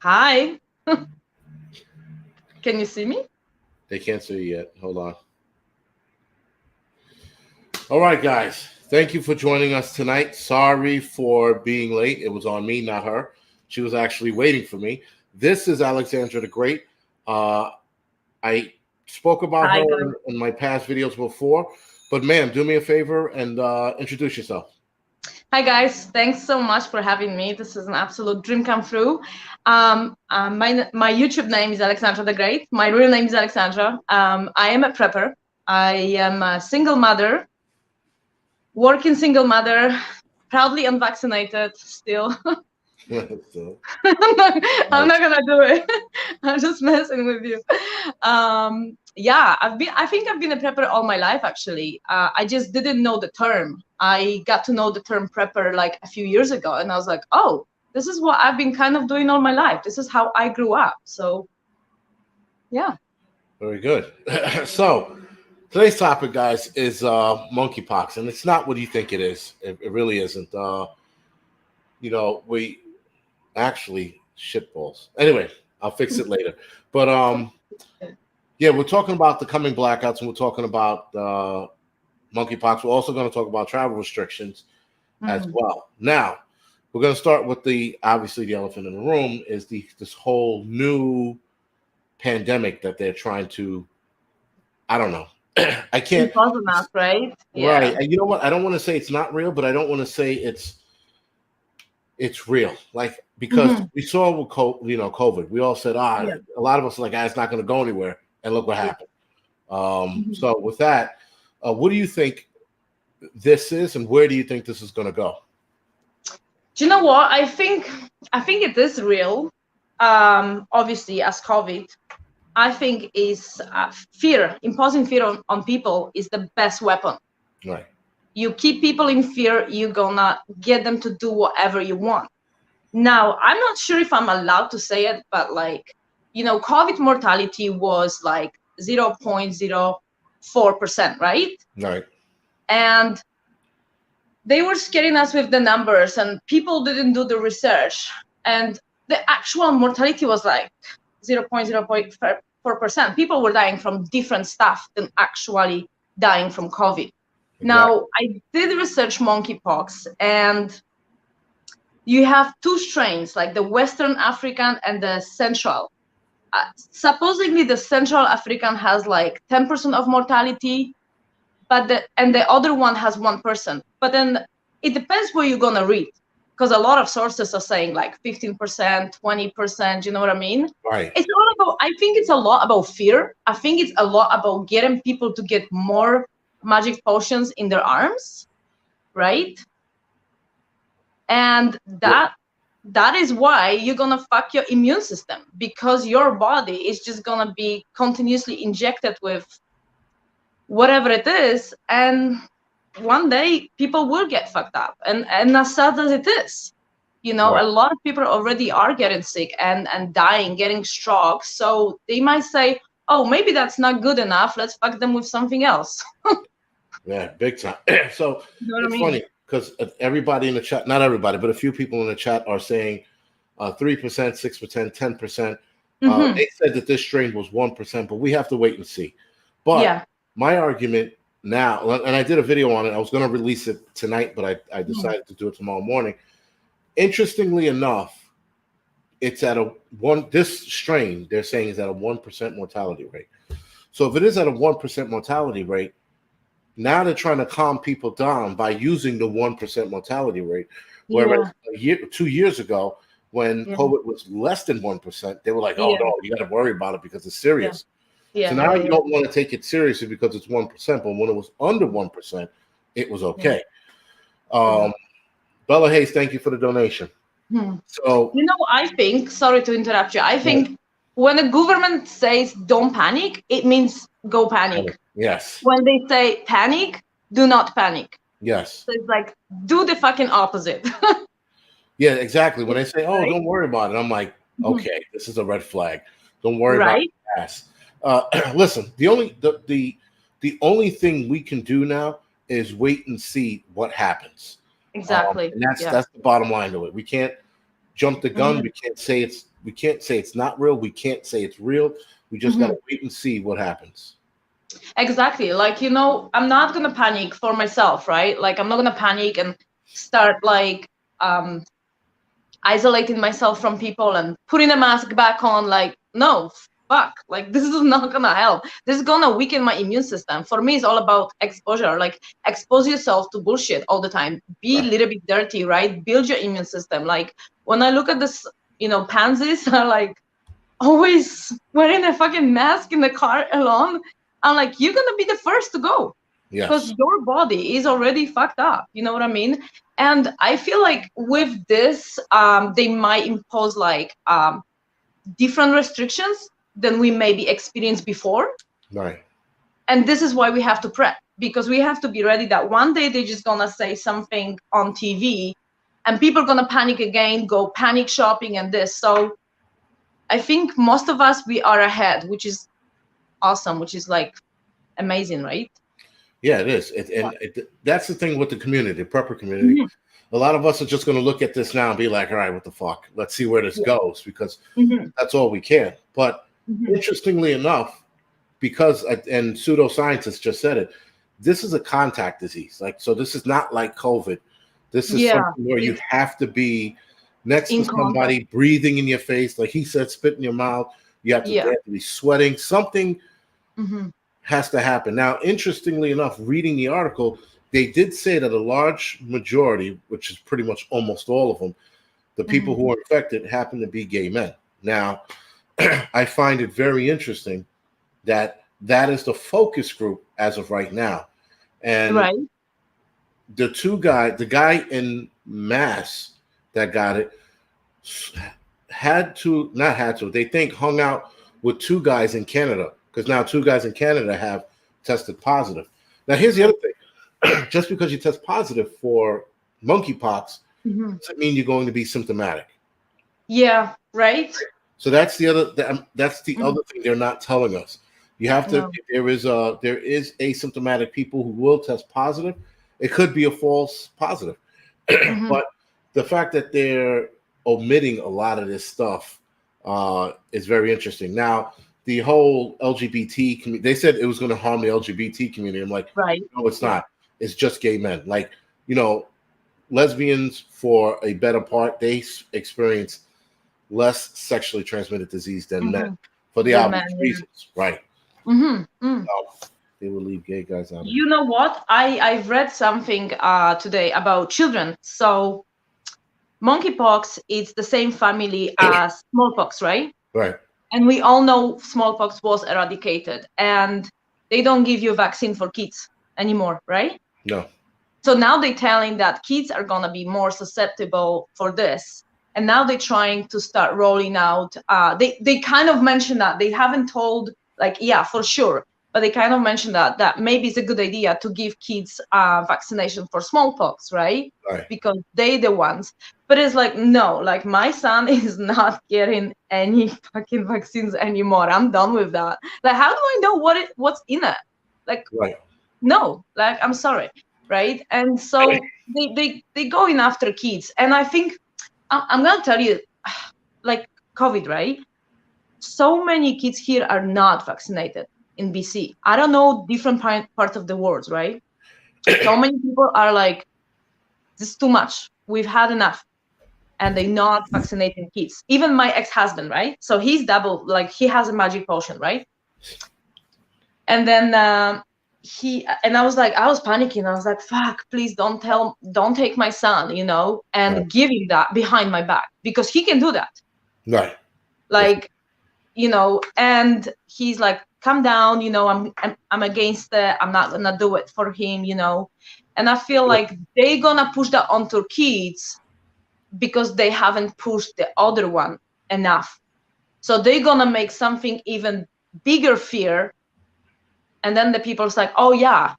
Hi. Can you see me? They can't see you yet. Hold on. All right, guys. Thank you for joining us tonight. Sorry for being late. It was on me, not her. She was actually waiting for me. This is Aleksandra the Great. I spoke about Hi, her guys. in my past videos before, but ma'am, do me a favor and introduce yourself. Hi, guys. Thanks so much for having me. This is an absolute dream come true. My YouTube name is Aleksandra the Great. My real name is Aleksandra. I am a prepper. I am a single mother, working single mother, proudly unvaccinated still. So, I'm not gonna do it. I'm just messing with you. Yeah, I think I've been a prepper all my life, actually. I just didn't know the term. I got to know the term prepper like a few years ago, and I was like, oh, this is what I've been kind of doing all my life. This is how I grew up. So, yeah. very good. So today's topic, guys, is monkeypox, and it's not what you think it is. It really isn't. We actually shitballs. Anyway, I'll fix it later. But yeah, we're talking about the coming blackouts, and we're talking about monkeypox. We're also going to talk about travel restrictions as well. Now, we're going to start with obviously the elephant in the room is this whole new pandemic that they're trying to. I don't know. I can't. Impose on us, right? Right. And you know what? I don't want to say it's not real, but I don't want to say it's real. Like, because we saw with COVID, we all said, a lot of us are like, it's not going to go anywhere. And look what happened. So with that, what do you think this is, and where do you think this is going to go? Do you know what? I think it is real. Obviously, as COVID, I think is fear. Imposing fear on people is the best weapon. Right. You keep people in fear, you're gonna get them to do whatever you want. Now, I'm not sure if I'm allowed to say it, but COVID mortality was like 0.04%, right? Right. And they were scaring us with the numbers, and people didn't do the research. And the actual mortality was like 0.04%. People were dying from different stuff than actually dying from COVID. Exactly. Now, I did research monkeypox, and you have two strains, like the Western African and the Central. Supposedly, the Central African has like 10% of mortality, but the other one has 1%. But then it depends where you're gonna read, because a lot of sources are saying like 15%, 20%. You know what I mean? Right. It's all about. I think it's a lot about fear. I think it's a lot about getting people to get more magic potions in their arms, right? And that is why you're gonna fuck your immune system, because your body is just gonna be continuously injected with whatever it is, and one day people will get fucked up. And as sad as it is, a lot of people already are getting sick and dying, getting strokes. So they might say, oh, maybe that's not good enough, let's fuck them with something else. Yeah, big time. So it's funny because everybody in the chat, not everybody, but a few people in the chat are saying 3%, 6%, 10%. They said that this strain was 1%, but we have to wait and see. But my argument now, and I did a video on it, I was going to release it tonight, but I decided to do it tomorrow morning. Interestingly enough, it's at this strain they're saying is at a 1% mortality rate. So if it is at a 1% mortality rate, now they're trying to calm people down by using the 1% mortality rate. Whereas 2 years ago, when COVID was less than 1%, they were like, oh no, you got to worry about it because it's serious. So now you don't want to take it seriously because it's 1%, but when it was under 1%, it was okay. Bella Hayes, thank you for the donation. So I think, sorry to interrupt you, I think when the government says don't panic, it means go panic. Yes. When they say panic, do not panic. Yes. So it's like, do the fucking opposite. Yeah, exactly. When they say, oh, don't worry about it, I'm like, okay, this is a red flag. Don't worry about it. Yes. Listen, the only thing we can do now is wait and see what happens. Exactly. And that's the bottom line to it. We can't jump the gun. We can't say it's we can't say it's not real. We can't say it's real. We just got to wait and see what happens. Exactly. Like, I'm not going to panic for myself, right? Like, I'm not going to panic and start like isolating myself from people and putting a mask back on. Like, no, fuck. Like, this is not going to help. This is going to weaken my immune system. For me, it's all about exposure. Like, expose yourself to bullshit all the time. Be a little bit dirty, right? Build your immune system. Like, when I look at this, pansies are like always wearing a fucking mask in the car alone. I'm like, you're going to be the first to go. Yes. Because your body is already fucked up. You know what I mean? And I feel like with this, they might impose like different restrictions than we maybe experienced before. Right. And this is why we have to prep, because we have to be ready that one day they're just going to say something on TV and people are going to panic again, go panic shopping and this. So I think most of us, we are ahead, which is awesome, which is like amazing, right? Yeah, it is. That's the thing with the community, the prepper community. A lot of us are just going to look at this now and be like, all right, what the fuck? Let's see where this goes, because that's all we can. But interestingly enough, because, and pseudoscientists just said it, this is a contact disease. Like, so this is not like COVID. This is something where you have to be next to somebody, breathing in your face. Like he said, spit in your mouth. You have to be sweating. Something has to happen. Now, interestingly enough, reading the article, they did say that a large majority, which is pretty much almost all of them, the people who are infected happen to be gay men. Now, I find it very interesting that that is the focus group as of right now. And the guy in Mass that got it they think hung out with two guys in Canada, because now two guys in Canada have tested positive. Now, here's the other thing. Just because you test positive for monkeypox doesn't mean you're going to be symptomatic. Yeah, right. So that's the other other thing they're not telling us. You have to. There is asymptomatic people who will test positive. It could be a false positive, but the fact that they're omitting a lot of this stuff is very interesting. Now, the whole LGBT community, they said it was going to harm the LGBT community. I'm like, no, it's not. It's just gay men. Like, lesbians, for a better part, they experience less sexually transmitted disease than men, for the obvious reasons, right? They will leave gay guys out. You know what? I've read something today about children. So monkeypox is the same family as smallpox, right? Right. And we all know smallpox was eradicated, and they don't give you a vaccine for kids anymore, right? No. So now they're telling that kids are going to be more susceptible for this. And now they're trying to start rolling out. They kind of mentioned that. They haven't told, like, yeah, for sure. But they kind of mentioned that maybe it's a good idea to give kids vaccination for smallpox, right? Because they're the ones. But it's like, no, like my son is not getting any fucking vaccines anymore. I'm done with that. Like, how do I know what's in it? Like, no, like, I'm sorry, right? And so they going after kids. And I think, I'm going to tell you, like COVID, right? So many kids here are not vaccinated in BC. I don't know different parts of the world, right? So many people are like, this is too much. We've had enough. And they're not vaccinating kids. Even my ex-husband, right? So he's double, like he has a magic potion, right? And then I was panicking. I was like, fuck, please don't take my son, and give him that behind my back, because he can do that. Right. Like, and he's like, calm down, I'm against it. I'm not gonna do it for him, And I feel like they're gonna push that onto kids because they haven't pushed the other one enough. So they're gonna make something even bigger fear. And then the people's like, oh yeah,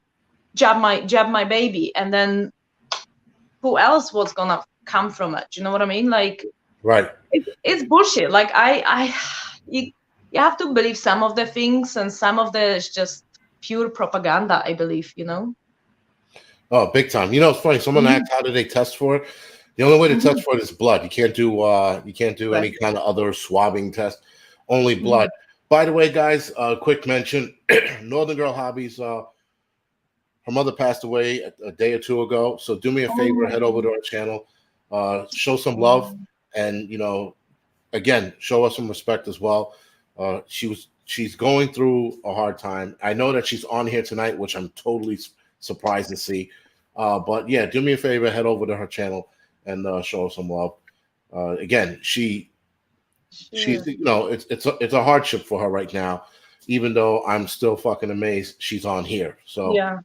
jab my baby. And then who else was gonna come from it? You know what I mean? Like, right. It's bullshit. Like you have to believe some of the things, and some of the is just pure propaganda, I believe, Oh, big time. It's funny. Someone asked, how do they test for it? The only way to test for it is blood. You can't do Right. any kind of other swabbing test. Only blood. By the way, guys, quick mention: Northern Girl Hobbies. Her mother passed away a day or two ago. So do me a favor, head over to our channel, show some love, and again, show us some respect as well. She's going through a hard time. I know that she's on here tonight, which I'm totally surprised to see. But yeah, do me a favor, head over to her channel and show her some love. Again, she's it's a hardship for her right now, even though I'm still fucking amazed she's on here. So yeah.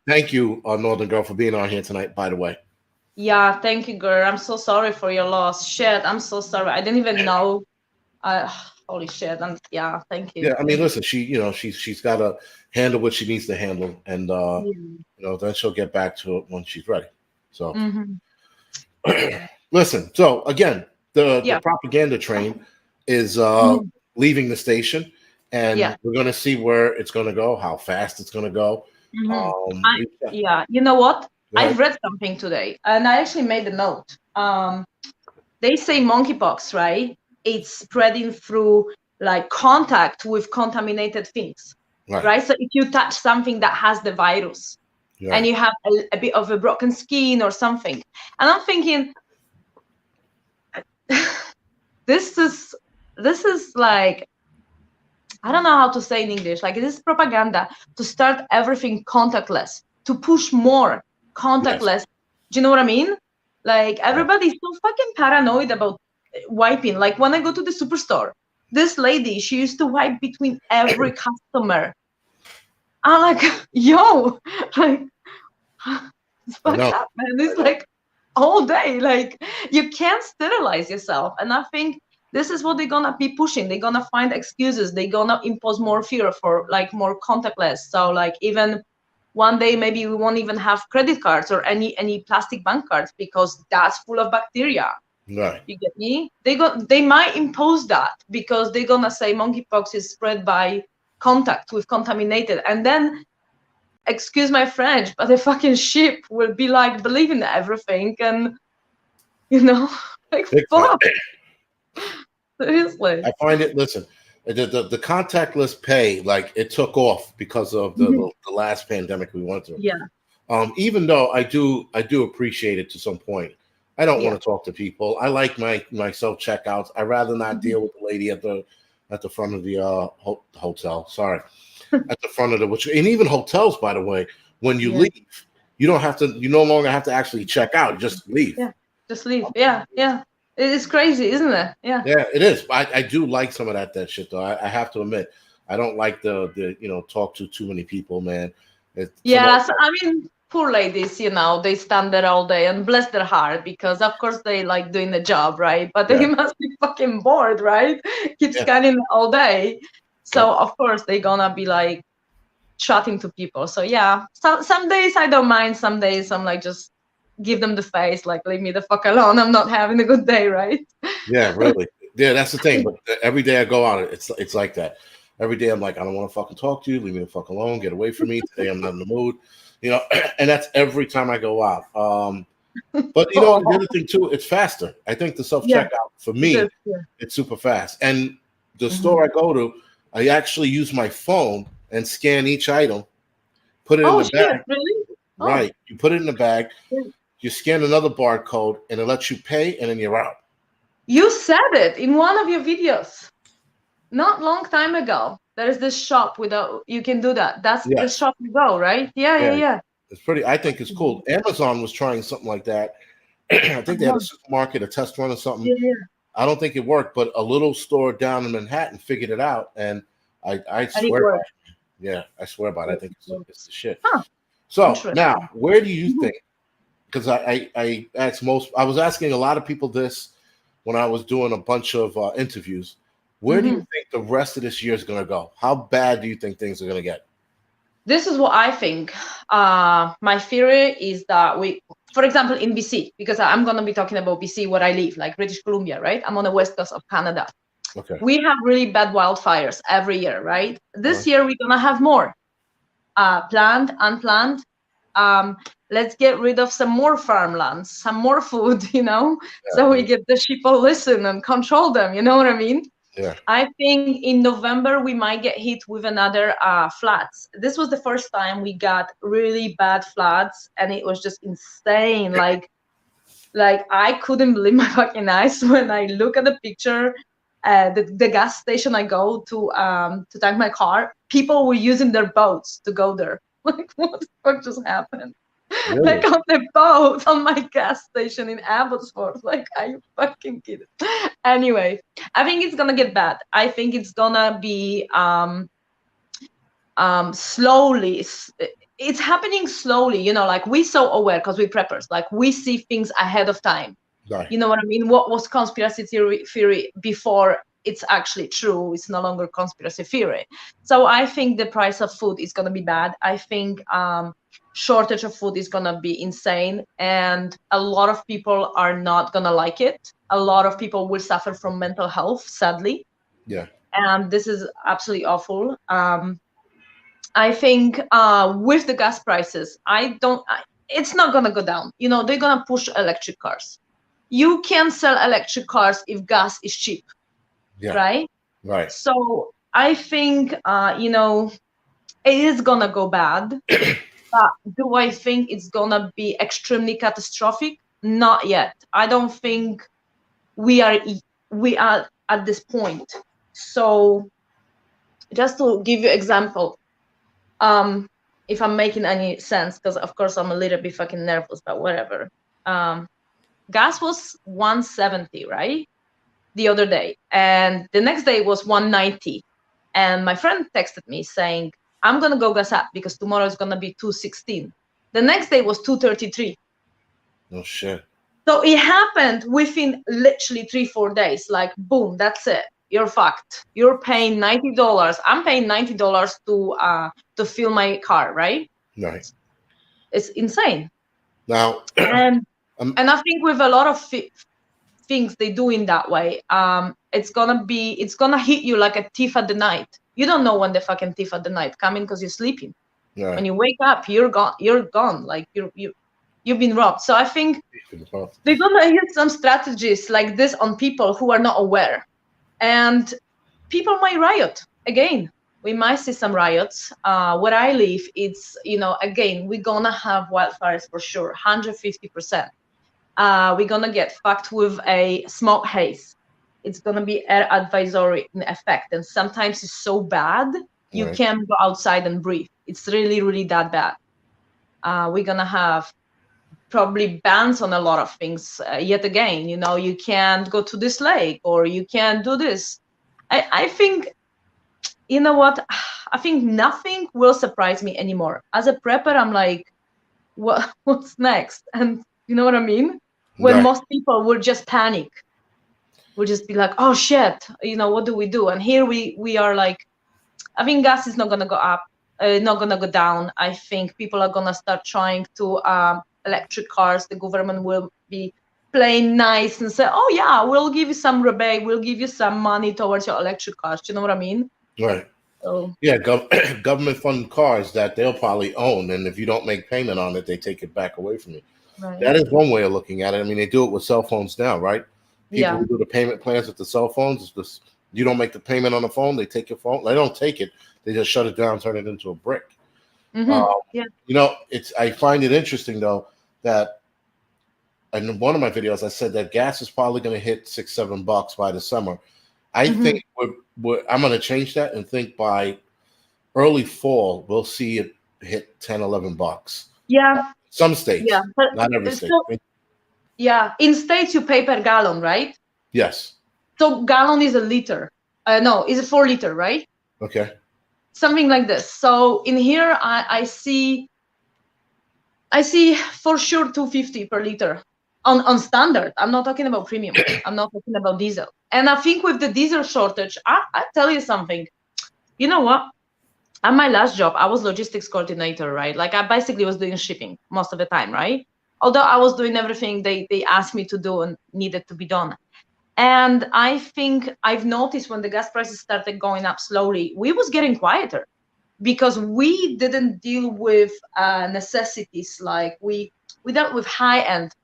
Thank you, Northern Girl, for being on here tonight, by the way. Yeah, thank you, girl. I'm so sorry for your loss. Shit, I'm so sorry. I didn't even know. Holy shit. And yeah, thank you. Yeah, I mean, listen, she's got to handle what she needs to handle, and then she'll get back to it when she's ready. So, listen. So again, the propaganda train is leaving the station, and we're going to see where it's going to go, how fast it's going to go. You know what? I've read something today, and I actually made a note. They say monkeypox, right? It's spreading through like contact with contaminated things, right? So if you touch something that has the virus, and you have a bit of a broken skin or something, and I'm thinking, this is like, I don't know how to say in English. Like, this is propaganda to start everything contactless, to push more contactless. Do you know what I mean? Like, everybody's so fucking paranoid about wiping. Like, when I go to the superstore, this lady, she used to wipe between every customer. I'm like, yo, like, it's fucked up, man. It's like all day. Like, you can't sterilize yourself. And I think this is what they're gonna be pushing. They're gonna find excuses. They're gonna impose more fear for like more contactless. So like, even one day maybe we won't even have credit cards or any plastic bank cards, because that's full of bacteria. Right. You get me? They might impose that because they're gonna say monkeypox is spread by contact with contaminated, and then, excuse my French, but the fucking ship will be like believing everything, and like fuck. Seriously. I find it. Listen, the contactless pay, like, it took off because of the last pandemic we went through. Yeah. Even though I do appreciate it to some point. I don't want to talk to people. I like my self checkouts. I rather not deal with the lady at the front of the hotel. Sorry, at the front of and even hotels, by the way, when you leave, you don't have to. You no longer have to actually check out. Just leave. Yeah, just leave. Yeah. It's crazy, isn't it? Yeah. Yeah, it is. I do like some of that shit though. I have to admit, I don't like the talk to too many people, man. I mean, poor ladies, they stand there all day, and bless their heart, because of course they like doing the job, right? But they must be fucking bored, right? Keep scanning all day. So of course they're gonna be like chatting to people. So yeah, some days I don't mind. Some days I'm like, just give them the face, like, leave me the fuck alone. I'm not having a good day, right? Yeah, really. Yeah, that's the thing. But every day I go out, it's like that. Every day I'm like, I don't want to fucking talk to you. Leave me the fuck alone. Get away from me. Today I'm not in the mood. And that's every time I go out. But the other thing too, it's faster. I think the self checkout for me, it's super fast. And the store I go to, I actually use my phone and scan each item, put it in the bag. Really? Right. You put it in the bag, you scan another barcode, and it lets you pay, and then you're out. You said it in one of your videos not long time ago. There is this shop you can do that. That's the shop you go, right? Yeah. It's pretty. I think it's cool. Amazon was trying something like that. I think they had a supermarket, a test run or something. Yeah. I don't think it worked, but a little store down in Manhattan figured it out, and I swear by it. Yeah, I swear by it. I think it's the shit. Huh. So now, where do you think? Because I was asking a lot of people this when I was doing a bunch of interviews. Where do you think the rest of this year is going to go? How bad do you think things are going to get? This is what I think. My theory is that for example, in BC, because I'm going to be talking about BC, where I live, like British Columbia, right? I'm on the west coast of Canada. Okay. We have really bad wildfires every year, right? This year we're going to have more. Planned, unplanned. let's get rid of some more farmlands, some more food, so we get the sheeple listen and control them, you know what I mean? Yeah. I think in November we might get hit with another floods. This was the first time we got really bad floods, and it was just insane. Like I couldn't believe my fucking eyes when I look at the picture. The gas station I go to tank my car, people were using their boats to go there. Like, what the fuck just happened? Really? Like on the boat on my gas station in Abbotsford. Like, are you fucking kidding? Anyway, I think it's gonna get bad. I think it's gonna be slowly. It's happening slowly, like we're so aware because we're preppers. Like, we see things ahead of time. Right. You know what I mean? What was conspiracy theory before it's actually true? It's no longer conspiracy theory. So I think the price of food is gonna be bad. I think shortage of food is gonna be insane, and a lot of people are not gonna like it. A lot of people will suffer from mental health, sadly. Yeah. And this is absolutely awful. I think with the gas prices, it's not gonna go down. They're gonna push electric cars. You can sell electric cars if gas is cheap, right? Right. So I think it is gonna go bad. But do I think it's gonna be extremely catastrophic? Not yet. I don't think we are at this point. So just to give you example, if I'm making any sense, because of course I'm a little bit fucking nervous, but whatever. Gas was 170, right? The other day, and the next day was 190. And my friend texted me saying, I'm gonna go gas up because tomorrow is gonna be 216. The next day was 233. Oh shit. So it happened within literally 3-4 days. Like, boom, that's it. You're fucked. You're paying $90. I'm paying $90 to fill my car, right? Right. It's insane. Now, and I think with a lot of things they do in that way, it's gonna hit you like a thief at the night. You don't know when the fucking thief at the night coming because you're sleeping. Right. When you wake up, you're gone. Like, you've been robbed. So I think they're gonna use some strategies like this on people who are not aware, and people might riot again. We might see some riots. Where I live, it's again, we're gonna have wildfires for sure, 150%. We're gonna get fucked with a smoke haze. It's gonna be air advisory in effect, and sometimes it's so bad you can't go outside and breathe. It's really, really that bad. We're gonna have probably bans on a lot of things yet again. You can't go to this lake, or you can't do this. I think, you know what? I think nothing will surprise me anymore. As a prepper, I'm like, what's next? And you know what I mean? When most people will just panic, will just be like, oh shit, what do we do? And here we are like, I think gas is not gonna go up, not gonna go down. I think people are gonna start trying to electric cars. The government will be playing nice and say, oh yeah, we'll give you some rebate, we'll give you some money towards your electric cars. Do you know what I mean? Right. So yeah, government funded cars that they'll probably own, and if you don't make payment on it, they take it back away from you. Right. That is one way of looking at it. I mean, they do it with cell phones now, right? People who do the payment plans with the cell phones, it's just, you don't make the payment on the phone, they take your phone. They don't take it, they just shut it down, turn it into a brick. I find it interesting though that in one of my videos I said that gas is probably going to hit $6-7 by the summer. I think I'm going to change that and think by early fall we'll see it hit $10-11. Yeah. Some states, not every state. Yeah, in states you pay per gallon, right? Yes. So gallon is a liter. No, is a 4 liter, right? Okay. Something like this. So in here I see for sure 250 per liter on standard. I'm not talking about premium. I'm not talking about diesel. And I think with the diesel shortage, I tell you something. You know what? At my last job, I was logistics coordinator, right? Like, I basically was doing shipping most of the time, right? Although I was doing everything they asked me to do and needed to be done. And I think I've noticed when the gas prices started going up slowly, we was getting quieter. because we didn't deal with necessities. Like we dealt with high-end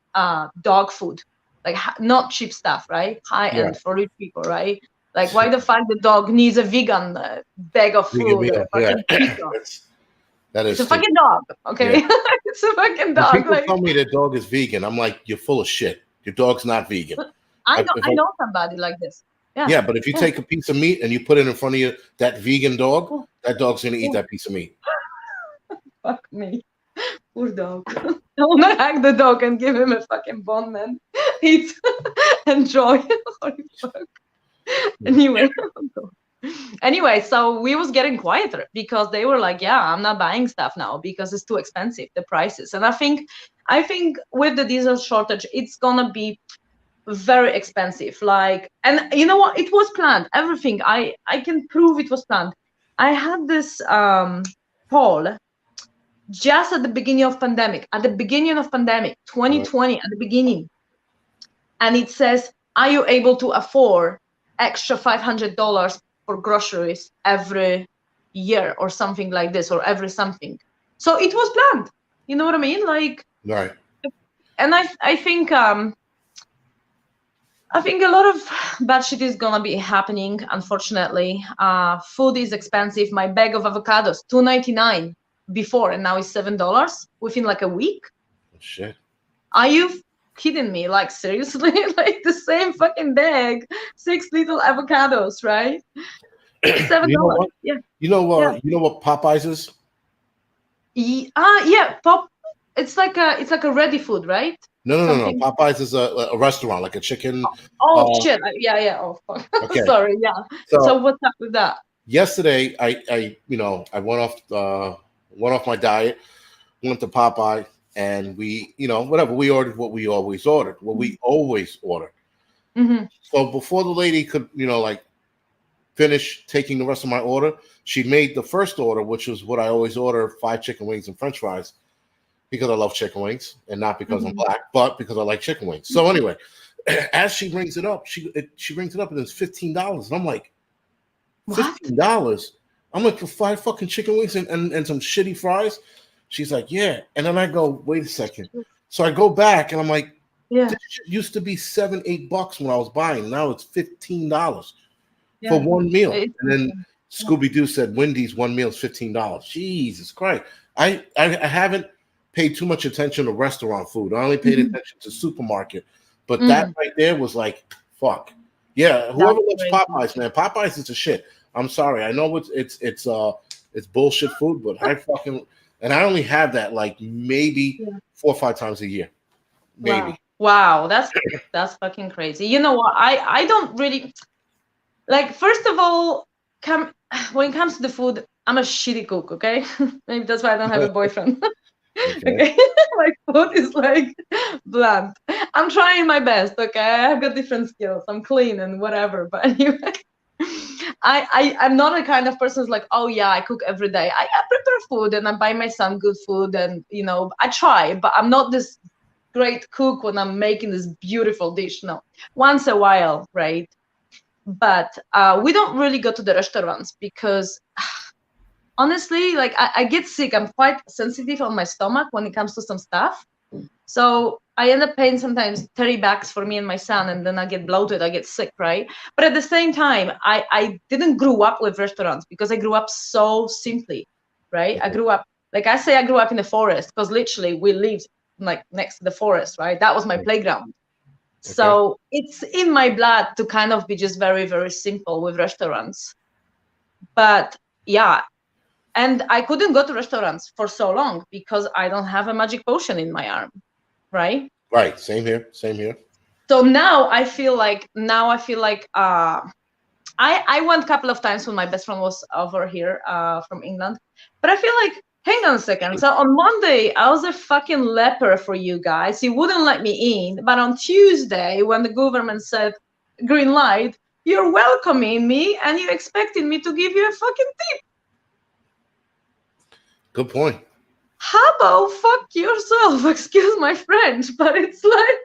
dog food, like not cheap stuff, right? High-end for rich people, right? Like, why the fuck the dog needs a vegan bag of food or a fucking pizza? It's a fucking dog, okay? Yeah. It's a fucking dog. When people tell me their dog is vegan, I'm like, you're full of shit. Your dog's not vegan. I know somebody like this. Yeah, but if you take a piece of meat and you put it in front of that vegan dog, that dog's gonna eat that piece of meat. Fuck me. Poor dog. I wanna hang the dog and give him a fucking bone, man. Eat, enjoy. Holy fuck. Anyway, so we was getting quieter because they were like, yeah, I'm not buying stuff now because it's too expensive, the prices. And I think with the diesel shortage, it's gonna be very expensive. Like, and you know what? It was planned. Everything. I can prove it was planned. I had this poll just at the beginning of pandemic. At the beginning of pandemic, 2020, at the beginning, and it says, "Are you able to afford extra $500 for groceries every year or something like this, or every something?" So it was planned. You know what I mean? Like, right. And I think a lot of bad shit is gonna be happening, unfortunately. Food is expensive. My bag of avocados, $2.99 before, and now it's $7 within like a week. Oh, shit. Are you kidding me? Like, seriously? Like the same fucking bag, 6 little avocados, right? $7. Yeah. You know what Popeyes is? Yeah, It's like a ready food, right? No. Popeyes is a restaurant, like a chicken. Shit! Yeah. Oh, fuck. Okay. Sorry. Yeah. So what's up with that? Yesterday, I went off my diet, went to Popeye, and we we ordered what we always ordered. Mm-hmm. So before the lady could finish taking the rest of my order, she made the first order, which was what I always order: 5 chicken wings and French fries. Because I love chicken wings, and not because I'm black, but because I like chicken wings. So anyway, as she brings it up, she brings it up, and it's $15, and I'm like, $15? I'm like, for 5 fucking chicken wings and some shitty fries? She's like, yeah. And then I go, wait a second. So I go back, and I'm like, this shit used to be $7-8 when I was buying. Now it's $15 for one meal. And then Scooby-Doo said Wendy's one meal is $15. Jesus Christ. I haven't paid too much attention to restaurant food. I only paid attention to supermarket. But that right there was like, fuck. Yeah, whoever loves Popeyes, man, Popeyes is a shit. I'm sorry. I know it's bullshit food, but I only have that like maybe 4 or 5 times a year. Maybe. Wow, that's fucking crazy. You know what? I don't really like, first of all, when it comes to the food, I'm a shitty cook, okay? Maybe that's why I don't have a boyfriend. Okay. My food is like bland. I'm trying my best, okay? I've got different skills. I'm clean and whatever. But anyway, I'm not the kind of person who's like, oh yeah, I cook every day. I prepare food and I buy my son good food, and I try, but I'm not this great cook when I'm making this beautiful dish. No, once a while, right? But we don't really go to the restaurants because honestly, like I get sick. I'm quite sensitive on my stomach when it comes to some stuff. So I end up paying sometimes $30 for me and my son, and then I get bloated, I get sick, right? But at the same time, I didn't grow up with restaurants because I grew up so simply, right? I grew up in the forest because literally we lived like next to the forest, right? That was my playground. Okay. So it's in my blood to kind of be just very, very simple with restaurants. But yeah. And I couldn't go to restaurants for so long because I don't have a magic potion in my arm, right? Right. Same here. So now I feel like I went a couple of times when my best friend was over here from England, but I feel like, hang on a second. So on Monday, I was a fucking leper for you guys. You wouldn't let me in. But on Tuesday, when the government said green light, you're welcoming me and you expected me to give you a fucking tip. Good point. How about fuck yourself? Excuse my French, but it's like,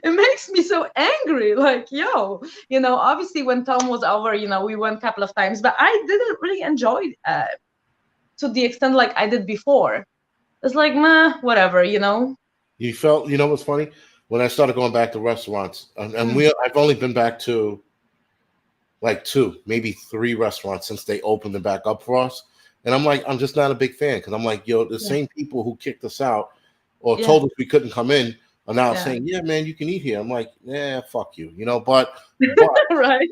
it makes me so angry. Like, obviously when Tom was over, we went a couple of times, but I didn't really enjoy to the extent like I did before. It's like, meh, whatever, you know. You felt, you know what's funny? When I started going back to restaurants, and I've only been back to like 2, maybe 3 restaurants since they opened them back up for us. And I'm like, I'm just not a big fan because I'm like, yo, the same people who kicked us out or told us we couldn't come in are now saying, yeah, man, you can eat here. I'm like, yeah, fuck you, you know, but right.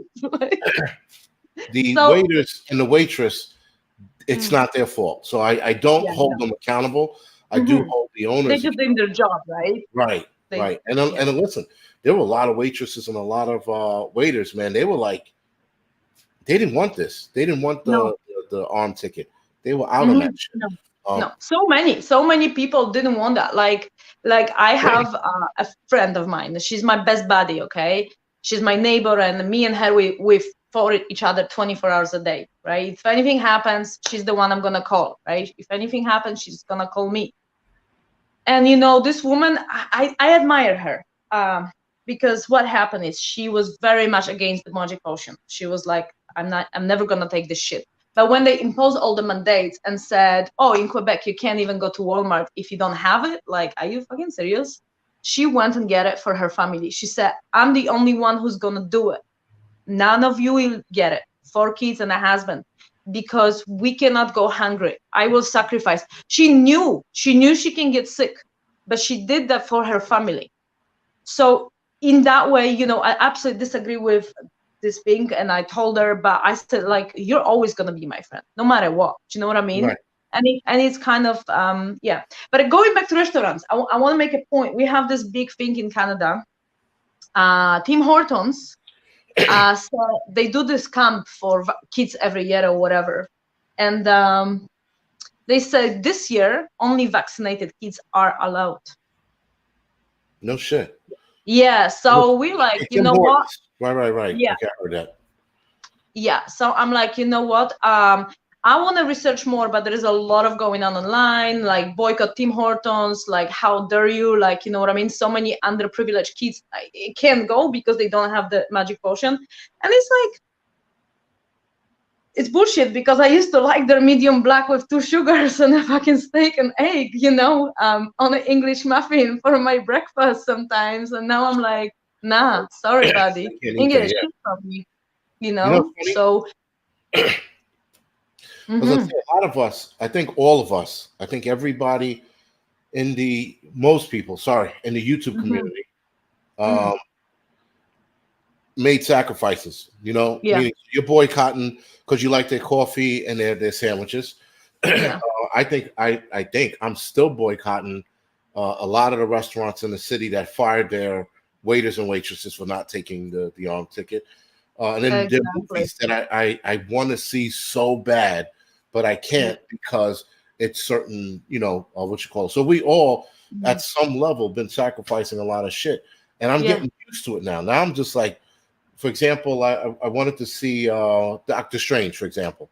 the waiters and the waitress, it's not their fault. So I don't hold them accountable. I do hold the owners. They're just doing their job, right? Right, right. And listen, there were a lot of waitresses and a lot of waiters, man. They were like, they didn't want this. They didn't want the arm ticket. They were out on that shit. No, so many people didn't want that. Like I have a friend of mine. She's my best buddy. Okay, she's my neighbor, and me and her we for each other 24 hours a day. Right. If anything happens, she's the one I'm gonna call. Right. If anything happens, she's gonna call me. And you know, this woman, I admire her because what happened is she was very much against the magic potion. She was like, I'm never gonna take this shit. But when they imposed all the mandates and said, oh, in Quebec, you can't even go to Walmart if you don't have it. Like, are you fucking serious? She went and get it for her family. She said, I'm the only one who's going to do it. None of you will get it. 4 kids and a husband. Because we cannot go hungry. I will sacrifice. She knew she can get sick. But she did that for her family. So in that way, you know, I absolutely disagree with this thing, and I told her, but I said, like, you're always gonna be my friend no matter what. Do you know what I mean? Right. And it's kind of but going back to restaurants, I want to make a point. We have this big thing in Canada, Tim Hortons, so they do this camp for kids every year or whatever, and they said this year only vaccinated kids are allowed. No shit. Yeah, so we like, you know what? Right. Yeah. Okay, I heard that. Yeah, so I'm like, you know what? I want to research more, but there is a lot of going on online, like boycott Tim Hortons, like how dare you, like, you know what I mean? So many underprivileged kids can't go because they don't have the magic potion. And it's like, it's bullshit, because I used to like their medium black with 2 sugars and a fucking steak and egg, you know, on an English muffin for my breakfast sometimes. And now I'm like, nah, sorry, buddy. English shit from me, you know? So a lot of us, I think all of us, I think everybody in the YouTube community made sacrifices, you know. Meaning you're boycotting because you like their coffee and their sandwiches. I think I'm still boycotting a lot of the restaurants in the city that fired their waiters and waitresses for not taking the arm ticket. And then there are movies that I want to see so bad, but I can't because it's certain, you know, what you call it. So we all at some level been sacrificing a lot of shit, and I'm getting used to it now. Now I'm just like, for example, I wanted to see Doctor Strange, for example.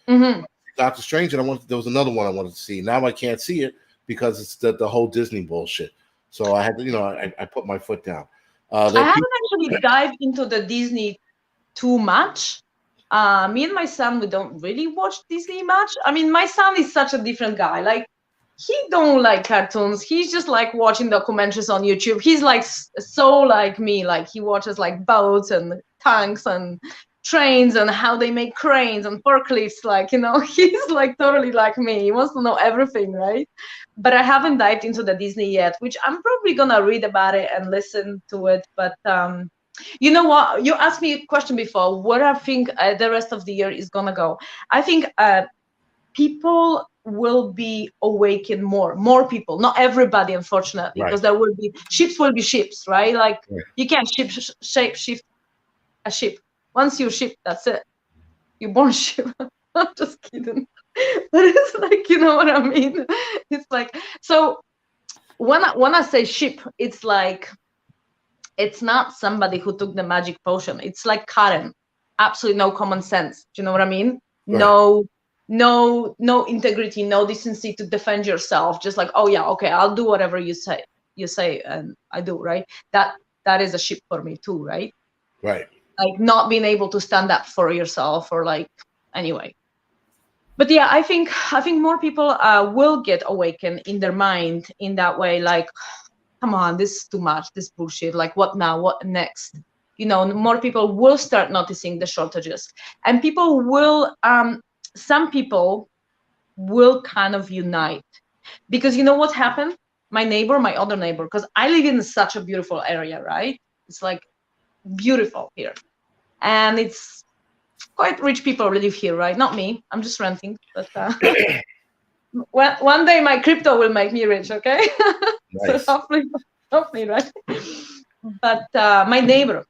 Doctor Strange, and there was another one I wanted to see. Now I can't see it because it's the whole Disney bullshit. So I had to, you know, I put my foot down. I haven't actually dived into the Disney too much. Me and my son, we don't really watch Disney much. I mean, my son is such a different guy. Like, he don't like cartoons. He's just like watching documentaries on YouTube. He's like so like me. Like, he watches like boats and tanks and trains and how they make cranes and forklifts. Like, you know, he's like totally like me. He wants to know everything, right? But I haven't dived into the Disney yet, which I'm probably gonna read about it and listen to it. But you know what? You asked me a question before. Where I think the rest of the year is gonna go. I think people will be awakened more people, not everybody, unfortunately, because there will be ships, right? Like, you can't shift a ship. Once you ship, that's it. You're born ship. I'm just kidding. But it's like, you know what I mean? It's like, so when I say ship, it's like, it's not somebody who took the magic potion. It's like Karen. Absolutely no common sense. Do you know what I mean? No integrity, no decency to defend yourself. Just like, oh yeah, okay, I'll do whatever you say, and I do, right? That is a ship for me too, right? Right. Like, not being able to stand up for yourself, or like, anyway. But yeah, I think more people will get awakened in their mind in that way. Like, come on, this is too much, this bullshit. Like, what now? What next? You know, more people will start noticing the shortages, and people will. Some people will kind of unite, because you know what happened? My other neighbor, because I live in such a beautiful area, right? It's like beautiful here, and it's quite rich people live here, right? Not me. I'm just renting, but one day my crypto will make me rich, okay? Nice. So hopefully, right? But my neighbor,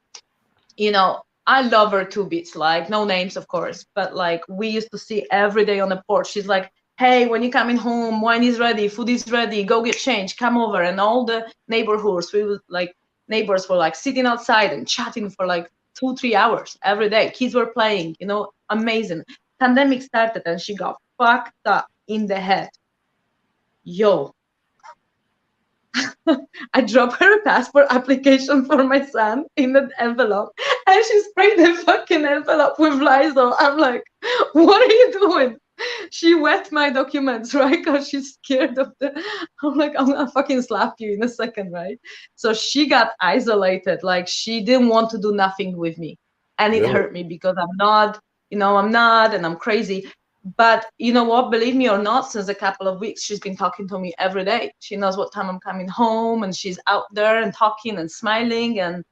you know, I love her to bits, like no names, of course, but like we used to see every day on the porch. She's like, hey, when you coming home, wine is ready, food is ready, go get changed, come over. And all the neighbors were like sitting outside and chatting for like 2-3 hours every day. Kids were playing, you know, amazing. Pandemic started and she got fucked up in the head. Yo, I dropped her a passport application for my son in the envelope, and she sprayed the fucking envelope with Lysol. I'm like, what are you doing? She wet my documents, right? Because she's scared of I'm like, I'm gonna fucking slap you in a second, right? So she got isolated. Like, she didn't want to do nothing with me. And it hurt me because I'm not, and I'm crazy. But you know what? Believe me or not, since a couple of weeks, she's been talking to me every day. She knows what time I'm coming home, and she's out there and talking and smiling. And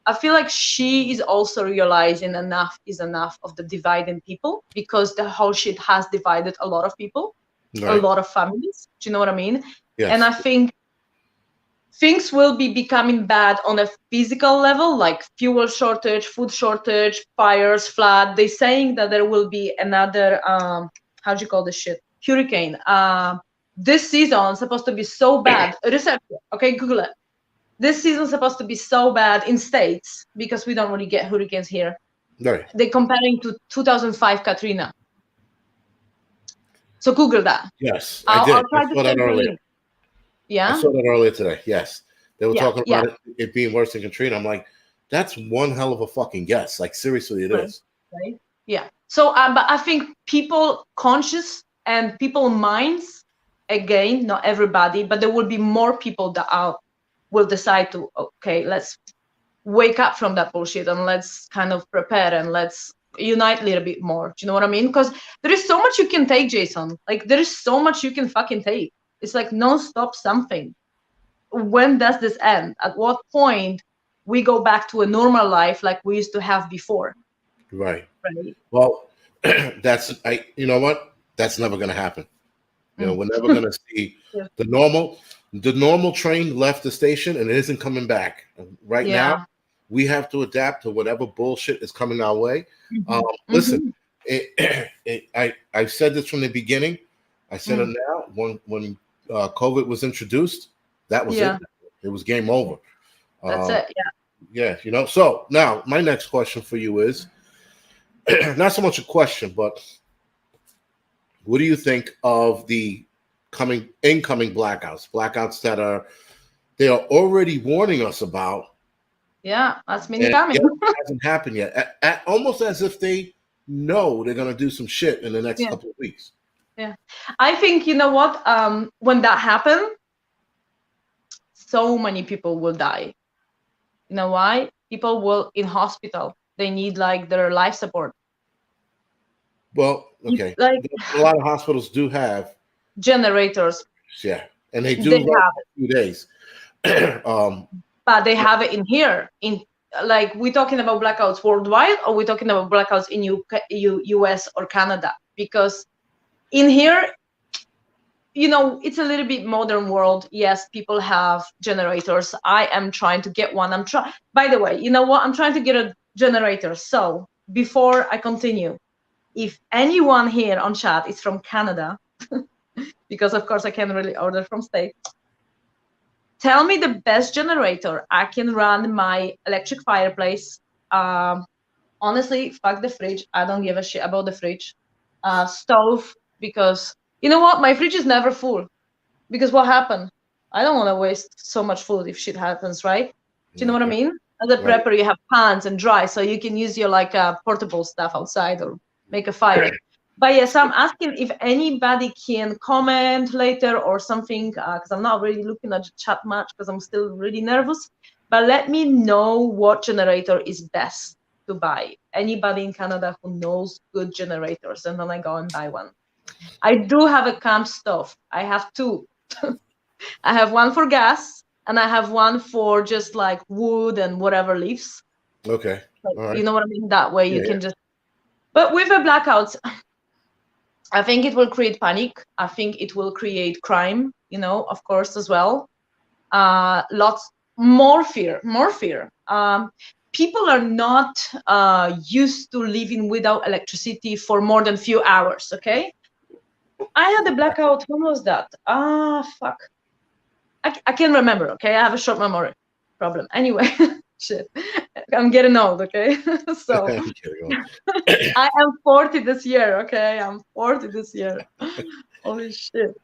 I feel like she is also realizing enough is enough of the dividing people, because the whole shit has divided a lot of people, a lot of families. Do you know what I mean? Yes. And I think things will be becoming bad on a physical level, like fuel shortage, food shortage, fires, flood. They're saying that there will be another, how do you call this shit? Hurricane. This season is supposed to be so bad. Research it, okay, Google it. This season is supposed to be so bad in States, because we don't really get hurricanes here. Right. They're comparing to 2005 Katrina. So Google that. Yes, I did. I saw that earlier. Yeah. I saw that earlier today. Yes. They were talking about it being worse than Katrina. I'm like, that's one hell of a fucking guess. Like, seriously, it is. Right. Yeah. So, but I think people conscious and people minds, again, not everybody, but there will be more people that will decide to, okay, let's wake up from that bullshit and let's kind of prepare and let's unite a little bit more. Do you know what I mean? Because there is so much you can take, Jason. Like, there is so much you can fucking take. It's like non-stop something. When does this end? At what point we go back to a normal life like we used to have before? Right. Well, you know what? That's never going to happen. You know, we're never going to see the normal train left the station and it isn't coming back. Right now, we have to adapt to whatever bullshit is coming our way. Listen, I've said this from the beginning. I said it now. When COVID was introduced, that was it. It was game over. That's it. Yeah. You know. So now my next question for you is not so much a question, but what do you think of the incoming blackouts that they are already warning us about? Yeah, that's mini coming. It hasn't happened yet. Almost as if they know they're going to do some shit in the next couple of weeks. Yeah, I think, you know what? When that happens, so many people will die. You know why? People will in hospital. They need like their life support. Well, okay. Like, a lot of hospitals do have generators. Yeah, and they do have a few days. But they have it in here. Like, we're talking about blackouts worldwide, or we're talking about blackouts in US or Canada? Because in here, you know, it's a little bit modern world. Yes, people have generators. I am trying to get one. By the way, you know what? I'm trying to get a generator. So before I continue, if anyone here on chat is from Canada, because of course I can't really order from States, tell me the best generator I can run my electric fireplace. Honestly, fuck the fridge. I don't give a shit about the fridge. Stove, because you know what? My fridge is never full. Because what happened? I don't want to waste so much food if shit happens, right? Do you know what I mean? As a prepper, you have pans and dry, so you can use your like portable stuff outside or make a fire. But yes, I'm asking if anybody can comment later or something, because I'm not really looking at the chat much because I'm still really nervous. But let me know what generator is best to buy. Anybody in Canada who knows good generators, and then I go and buy one. I do have a camp stove. I have two. I have one for gas, and I have one for just like wood and whatever leaves. Okay. Like, All right. you know what I mean? That way you Yeah, can just. But with the blackouts, I think it will create panic. I think it will create crime, of course, as well. Lots more fear, more fear. People are not used to living without electricity for more than few hours, okay? I had a blackout. When was that? Fuck. I can't remember, okay? I have a short memory problem. Anyway, shit. I'm getting old, okay? So I am 40 this year, okay? I'm 40 this year. Holy shit.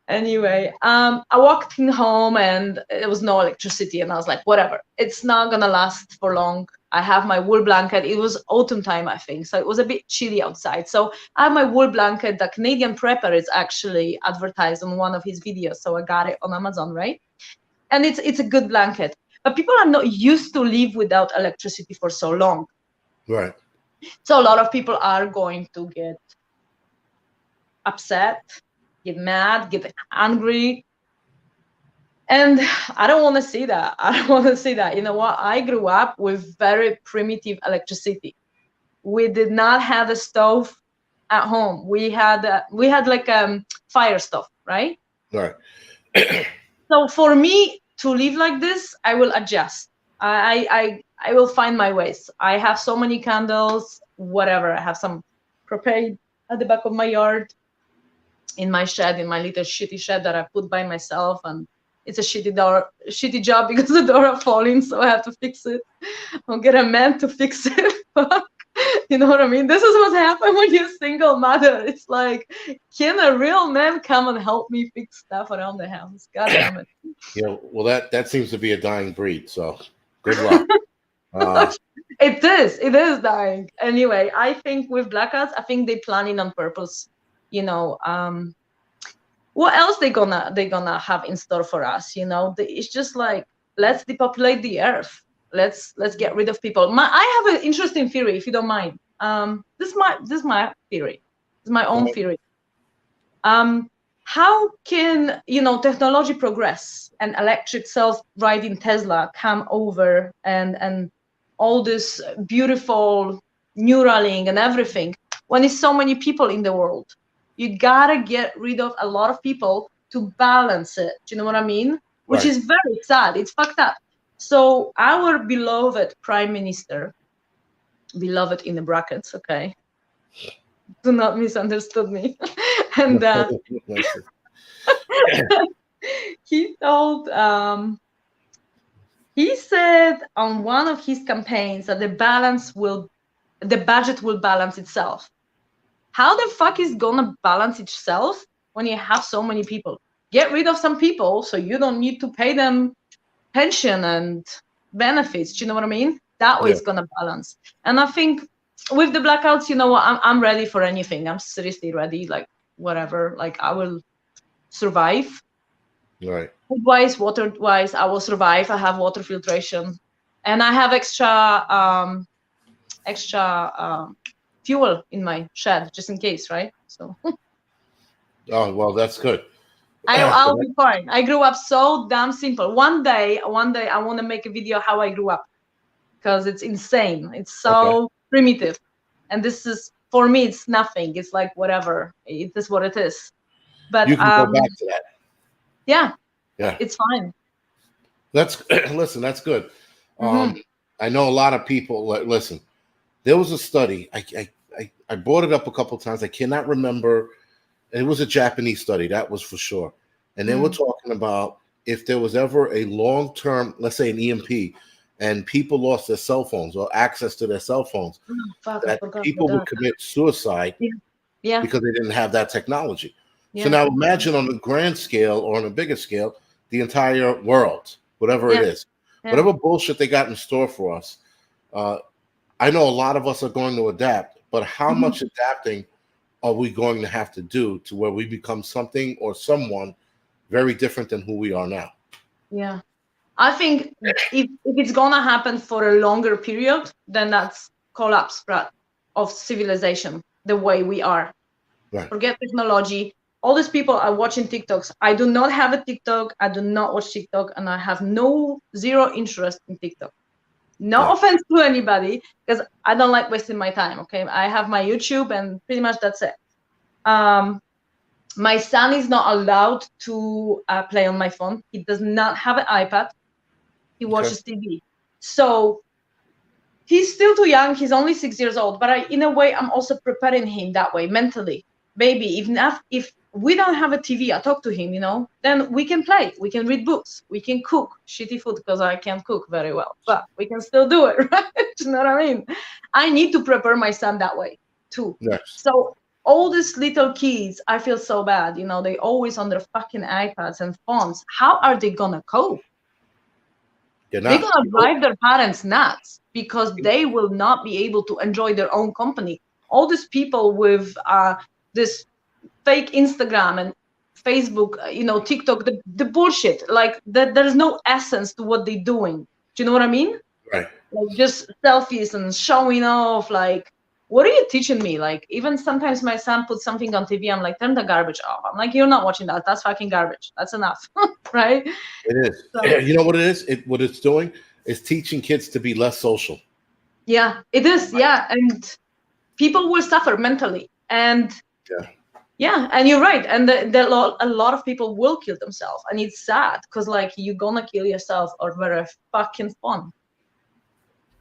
Anyway, I walked in home and there was no electricity, and I was like, whatever, it's not gonna last for long. I have my wool blanket. It was autumn time, I think, so it was a bit chilly outside. So I have my wool blanket. The Canadian Prepper is actually advertised on one of his videos, so I got it on Amazon, right? And it's a good blanket. But people are not used to live without electricity for so long. Right. So a lot of people are going to get upset, get mad, get angry. And I don't want to see that. I don't want to see that. You know what? I grew up with very primitive electricity. We did not have a stove at home. We had like fire stove, right? Right. So for me to live like this, I will adjust. I will find my ways. I have so many candles, whatever. I have some propane at the back of my yard, in my shed, in my little shitty shed that I put by myself, and it's a shitty job because the door are falling, so I have to fix it. I'll get a man to fix it. You know what I mean? This is what happens when you're a single mother. It's like, can a real man come and help me fix stuff around the house? God damn it. Yeah, well, that seems to be a dying breed. So, good luck. It is dying. Anyway, I think with blackouts, I think they planning on purpose. What else they gonna have in store for us? It's just like, let's depopulate the earth. Let's get rid of people. I have an interesting theory, if you don't mind. This is my theory. It's my own theory. How can technology progress and electric self-driving Tesla come over and all this beautiful Neuralink and everything when there's so many people in the world? You gotta get rid of a lot of people to balance it. Do you know what I mean? Which is very sad. It's fucked up. So our beloved Prime Minister, beloved in the brackets, okay? Do not misunderstand me. And he told, he said on one of his campaigns that the budget will balance itself. How the fuck is gonna balance itself when you have so many people? Get rid of some people so you don't need to pay them pension and benefits. Do you know what I mean? That way it's gonna balance. And I think with the blackouts, you know what? I'm ready for anything. I'm seriously ready. Like whatever. Like I will survive. Right. Food-wise, water-wise, I will survive. I have water filtration, and I have extra fuel in my shed just in case, right? So. Oh well, that's good. I'll be fine. I grew up so damn simple. One day I want to make a video how I grew up, because it's insane. It's so primitive, and this is, for me, it's nothing. It's like whatever. It is what it is. But you can go back to that. Yeah. Yeah. It's fine. Listen, that's good. I know a lot of people. Listen, there was a study. I brought it up a couple times. I cannot remember. It was a Japanese study, that was for sure. And they were talking about if there was ever a long-term, let's say an EMP, and people lost their cell phones or access to their cell phones, that people would commit suicide because they didn't have that technology. So now imagine on a grand scale or on a bigger scale, the entire world, whatever it is, whatever bullshit they got in store for us. I know a lot of us are going to adapt, but how much adapting are we going to have to do to where we become something or someone very different than who we are now? Yeah. I think if it's gonna happen for a longer period, then that's collapse of civilization, the way we are. Right. Forget technology. All these people are watching TikToks. I do not have a TikTok. I do not watch TikTok, and I have zero interest in TikTok. No offense to anybody, because I don't like wasting my time. Okay, I have my YouTube, and pretty much that's it. My son is not allowed to play on my phone. He does not have an iPad. He watches TV. So he's still too young. He's only 6 years old. But in a way, I'm also preparing him that way mentally. Baby, if we don't have a TV, I talk to him, then we can play. We can read books. We can cook shitty food because I can't cook very well. But we can still do it, right? You know what I mean? I need to prepare my son that way too. Yes. So all these little kids, I feel so bad. They always on their fucking iPads and phones. How are they gonna cope? They're gonna drive their parents nuts because they will not be able to enjoy their own company. All these people with this fake Instagram and Facebook, TikTok, the bullshit, like there's no essence to what they're doing. Do you know what I mean? Right. Like just selfies and showing off. Like, what are you teaching me? Like, even sometimes my son puts something on TV. I'm like, turn the garbage off. I'm like, you're not watching that. That's fucking garbage. That's enough, right? It is. So, you know what it is? What it's doing is teaching kids to be less social. Yeah, it is. Yeah, and people will suffer mentally. And yeah, and you're right. And a lot of people will kill themselves, and it's sad because like you're gonna kill yourself over a fucking fun.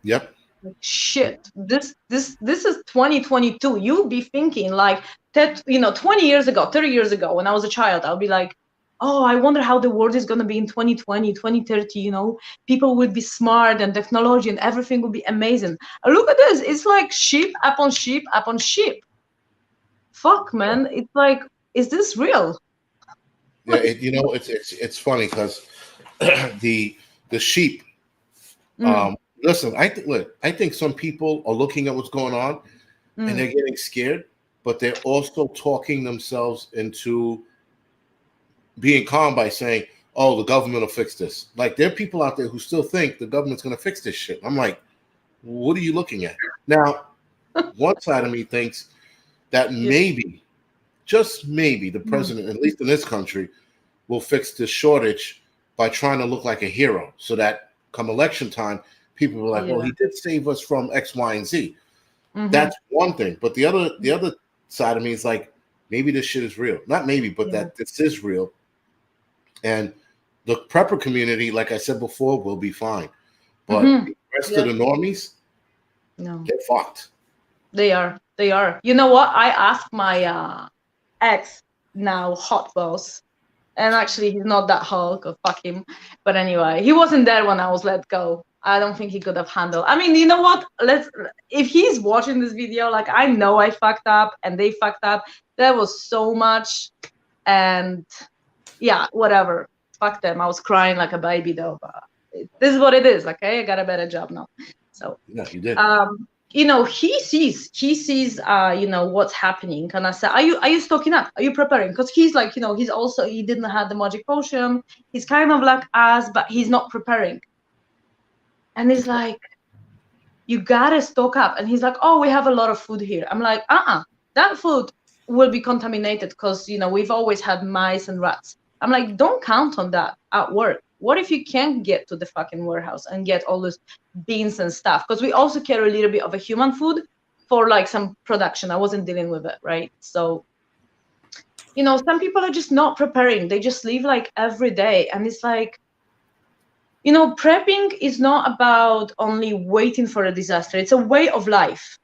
Yep. Shit, this is 2022. You'll be thinking like that, 20 years ago, 30 years ago, when I was a child, I'll be like, oh, I wonder how the world is going to be in 2020, 2030, people would be smart and technology and everything would be amazing. Look at this. It's like sheep upon sheep upon sheep. Fuck, man. It's like, is this real? Yeah, it's funny because the sheep, listen, I think some people are looking at what's going on and they're getting scared, but they're also talking themselves into being calm by saying, oh, the government will fix this. Like, there are people out there who still think the government's going to fix this shit. I'm like, what are you looking at? Now, one side of me thinks that maybe, just maybe, the president, at least in this country, will fix this shortage by trying to look like a hero so that come election time, people were like, well, he did save us from X, Y, and Z. That's one thing. But the other side of me is like, maybe this shit is real. Not maybe, but that this is real. And the prepper community, like I said before, will be fine. But the rest of the normies, they're fucked. They are. You know what? I asked my ex, now hot boss, and actually he's not that hot, because fuck him. But anyway, he wasn't there when I was let go. I don't think he could have handled. I mean, you know what? If he's watching this video, like, I know I fucked up and they fucked up. There was so much, and yeah, whatever. Fuck them. I was crying like a baby though. But this is what it is. Okay, I got a better job now. So yeah, you did. He sees what's happening, and I said, are you stocking up? Are you preparing? Because he's like, he didn't have the magic potion. He's kind of like us, but he's not preparing. And he's like, you gotta stock up. And he's like, oh, we have a lot of food here. I'm like, that food will be contaminated because we've always had mice and rats. I'm like, don't count on that at work. What if you can't get to the fucking warehouse and get all those beans and stuff? Because we also carry a little bit of a human food for like some production. I wasn't dealing with it, right? So, some people are just not preparing. They just live like every day. And it's like, prepping is not about only waiting for a disaster. It's a way of life.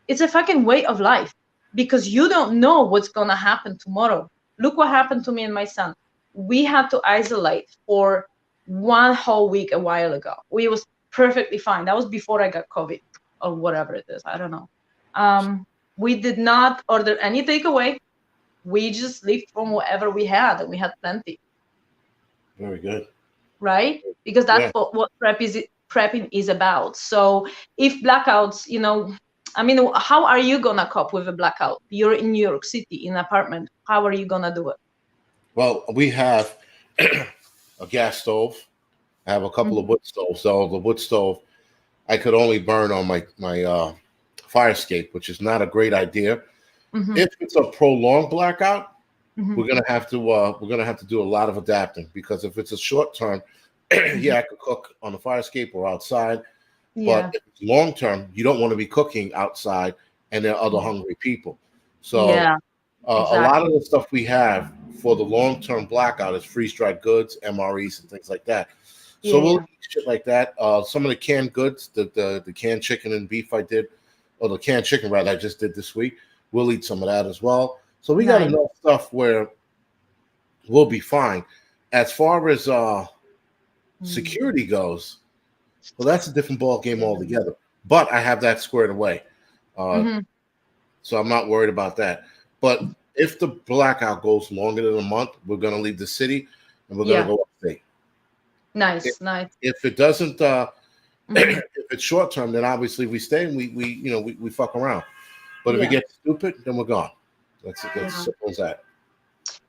It's a fucking way of life, because you don't know what's going to happen tomorrow. Look what happened to me and my son. We had to isolate for 1 whole week a while ago. We was perfectly fine. That was before I got COVID or whatever it is. I don't know. We did not order any takeaway. We just lived from whatever we had, and we had plenty. Very good. Right? Because that's what prepping is about. So if blackouts, I mean, how are you gonna cope with a blackout? You're in New York City in an apartment. How are you gonna do it? Well, we have a gas stove. I have a couple of wood stoves. So the wood stove, I could only burn on my fire escape, which is not a great idea. If it's a prolonged blackout, we're gonna have to do a lot of adapting, because if it's a short term, yeah, I could cook on the fire escape or outside. Yeah. But if it's long term, you don't want to be cooking outside, and there are other hungry people. So Yeah. a lot of the stuff we have for the long term blackout is freeze dried goods, MREs, and things like that. So we'll eat shit like that. Some of the canned goods, the canned chicken and beef I did, or the canned chicken rather I just did this week, we'll eat some of that as well. So we got enough stuff where we'll be fine. As far as security goes, well, that's a different ball game altogether. But I have that squared away, so I'm not worried about that. But if the blackout goes longer than a month, we're going to leave the city and we're going to go upstate. Nice. If it doesn't, if it's short term, then obviously we stay and we fuck around. But if it gets stupid, then we're gone. That's simple as that.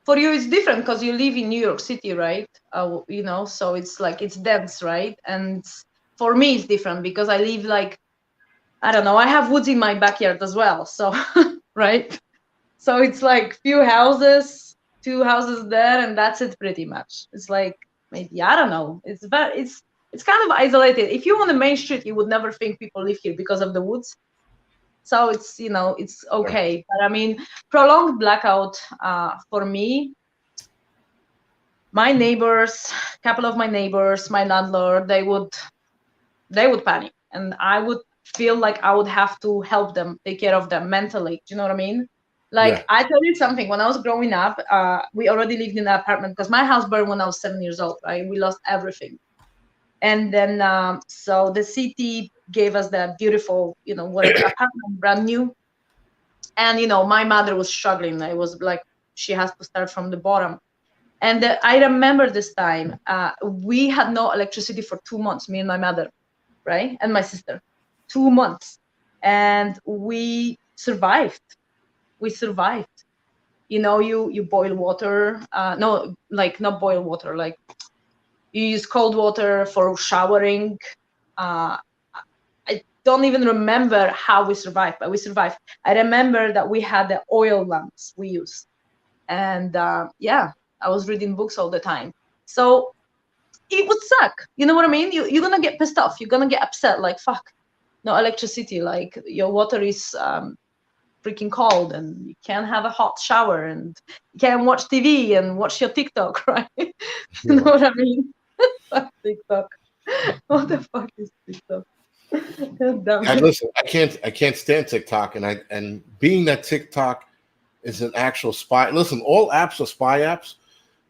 For you, it's different because you live in New York City, right? So it's like it's dense, right? And for me, it's different because I live like, I don't know, I have woods in my backyard as well. So, right? So it's like two houses there, and that's it pretty much. It's like maybe, I don't know. It's kind of isolated. If you're on the main street, you would never think people live here because of the woods. So it's, it's okay. But I mean, prolonged blackout for me, my neighbors, a couple of my neighbors, my landlord, they would panic, and I would feel like I would have to help them, take care of them mentally. Do you know what I mean? Like, I tell you something, when I was growing up, we already lived in an apartment because my house burned when I was 7 years old, right? We lost everything. And then, so the city gave us that beautiful, whatever apartment, brand new. And, my mother was struggling. It was like, she has to start from the bottom. And I remember this time, we had no electricity for 2 months, me and my mother, right? And my sister, 2 months. And we survived. You boil water. No, like not boil water, like you use cold water for showering. I don't even remember how we survived, but we survived. I remember that we had the oil lamps we used. And I was reading books all the time. So it would suck. You know what I mean? You're going to get pissed off. You're going to get upset. Like, fuck, no electricity. Like, your water is freaking cold, and you can't have a hot shower, and you can't watch TV and watch your TikTok, right? You know what I mean? Fuck TikTok. What the fuck is TikTok? Listen, I can't stand TikTok, and being that TikTok is an actual spy. Listen, all apps are spy apps,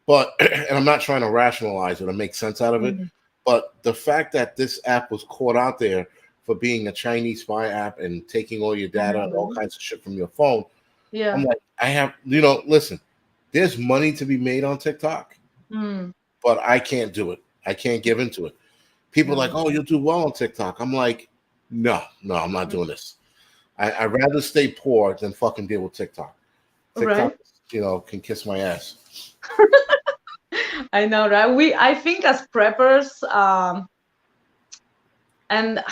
but and I'm not trying to rationalize it or make sense out of it, but the fact that this app was caught out there for being a Chinese spy app and taking all your data and all kinds of shit from your phone. Yeah. I'm like, listen, there's money to be made on TikTok, but I can't do it. I can't give into it. People are like, oh, you'll do well on TikTok. I'm like, no, I'm not doing this. I'd rather stay poor than fucking deal with TikTok. TikTok, can kiss my ass. I know, right? I think as preppers, and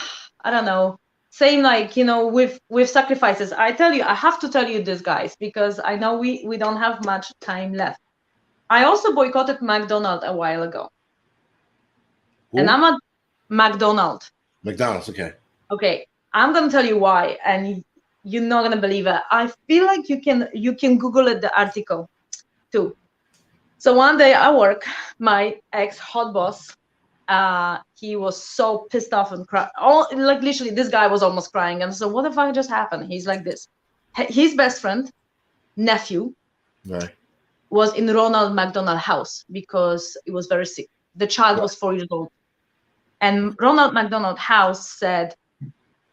I don't know, same like, with sacrifices. I have to tell you this, guys, because I know we don't have much time left. I also boycotted McDonald's a while ago. Who? And I'm at McDonald's. Okay. Okay, I'm gonna tell you why, and you're not gonna believe it. I feel like you can Google it, the article too. So one day at work, my ex-hot boss, he was so pissed off and like literally this guy was almost crying. And so what the fuck just happened? He's like this. His best friend, nephew, was in Ronald McDonald house because he was very sick. The child was 4 years old. And Ronald McDonald house said,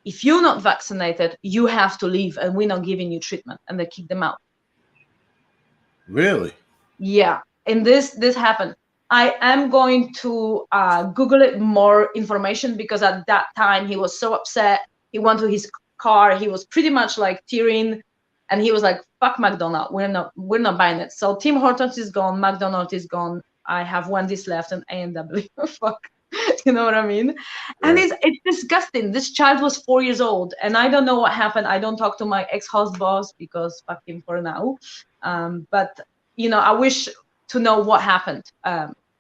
if you're not vaccinated, you have to leave and we're not giving you treatment. And they kicked them out. Really? Yeah. And this happened. I am going to Google it more information because at that time he was so upset. He went to his car. He was pretty much like tearing, and he was like, "Fuck McDonald's, we're not buying it." So Tim Hortons is gone, McDonald's is gone. I have Wendy's left and A&W. Fuck, you know what I mean? And it's disgusting. This child was 4 years old, and I don't know what happened. I don't talk to my ex-husband because fuck him for now. But you know, I wish to know what happened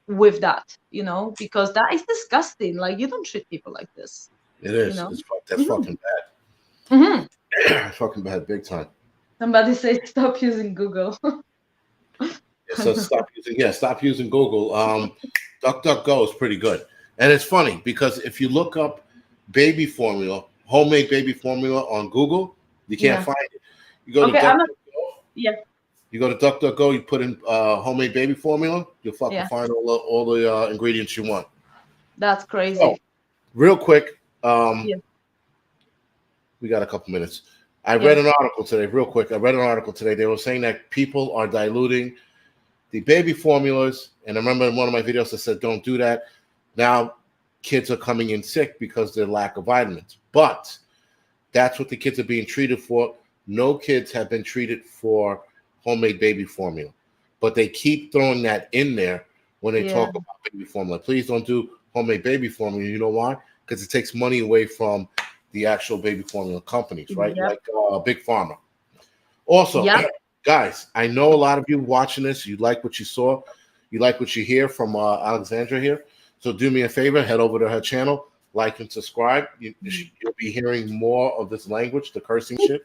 with that, you know, because that is disgusting. Like, you don't treat people like this. It is. You know? That's fucking bad. Fucking bad, big time. Somebody say stop using Google. So stop using Google. DuckDuckGo is pretty good, and it's funny because if you look up baby formula, homemade baby formula on Google, you can't find it. You go to DuckDuckGo. You go to DuckDuckGo. You put in homemade baby formula. You'll fucking find all the ingredients you want. That's crazy. So, real quick, we got a couple minutes. I read an article today, real quick. They were saying that people are diluting the baby formulas. And I remember in one of my videos I said, don't do that. Now kids are coming in sick because of their lack of vitamins. But that's what the kids are being treated for. No kids have been treated for homemade baby formula. But they keep throwing that in there when they talk about baby formula. Please don't do homemade baby formula. You know why? Because it takes money away from the actual baby formula companies, right? Like Big Pharma. Also, guys, I know a lot of you watching this, you like what you saw, you like what you hear from Aleksandra here. So do me a favor, head over to her channel, like and subscribe. You'll be hearing more of this language, the cursing shit.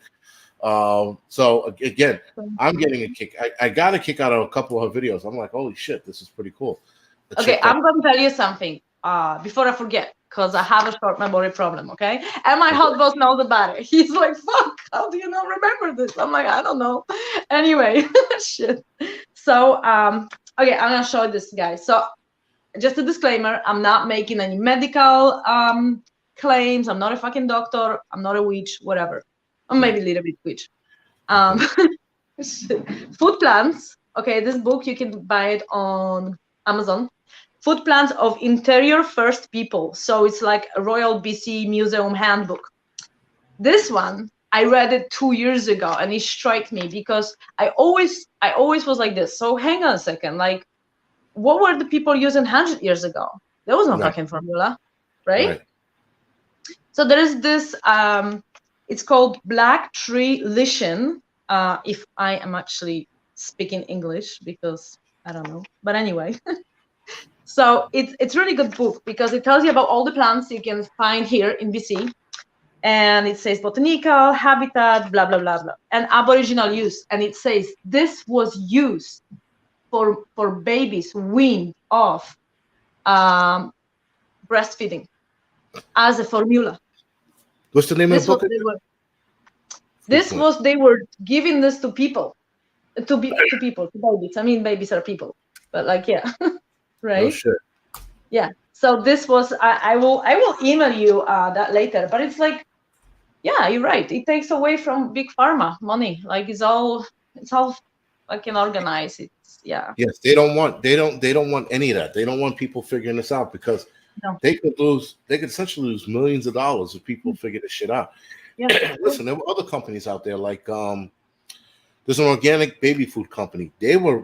So again, I'm getting a kick. I got a kick out of a couple of her videos. I'm like, holy shit, this is pretty cool. Okay, I'm going to tell you something before I forget, because I have a short memory problem, okay? And my hot boss knows about it. He's like, fuck, how do you not remember this? I'm like, I don't know. Anyway, shit. So, okay, I'm going to show this, guys. So, just a disclaimer, I'm not making any medical claims. I'm not a fucking doctor. I'm not a witch, whatever. Or maybe a little bit witch. Food plants. Okay, this book, you can buy it on Amazon. Food plans of interior first people. So it's like a Royal BC Museum handbook. This one, I read it 2 years ago and it struck me because I always was like this. So hang on a second, like what were the people using 100 years ago? There was no fucking formula, right? So there is this, it's called Black Tree Lichen, if I am actually speaking English because I don't know, but anyway. So it's really good book because it tells you about all the plants you can find here in BC, and it says botanical habitat, blah blah blah blah, and Aboriginal use, and it says this was used for babies weaned off breastfeeding as a formula. What's the name of the book? They were giving this to people, to babies. I mean, babies are people, but like right? Oh, shit. Yeah. So this was I will email you that later. But it's like, yeah, you're right. It takes away from big pharma money. Like it's all fucking organized. It's Yes, they don't want any of that. They don't want people figuring this out because they could essentially lose millions of dollars if people figure this shit out. Yeah. Listen, there were other companies out there like there's an organic baby food company. They were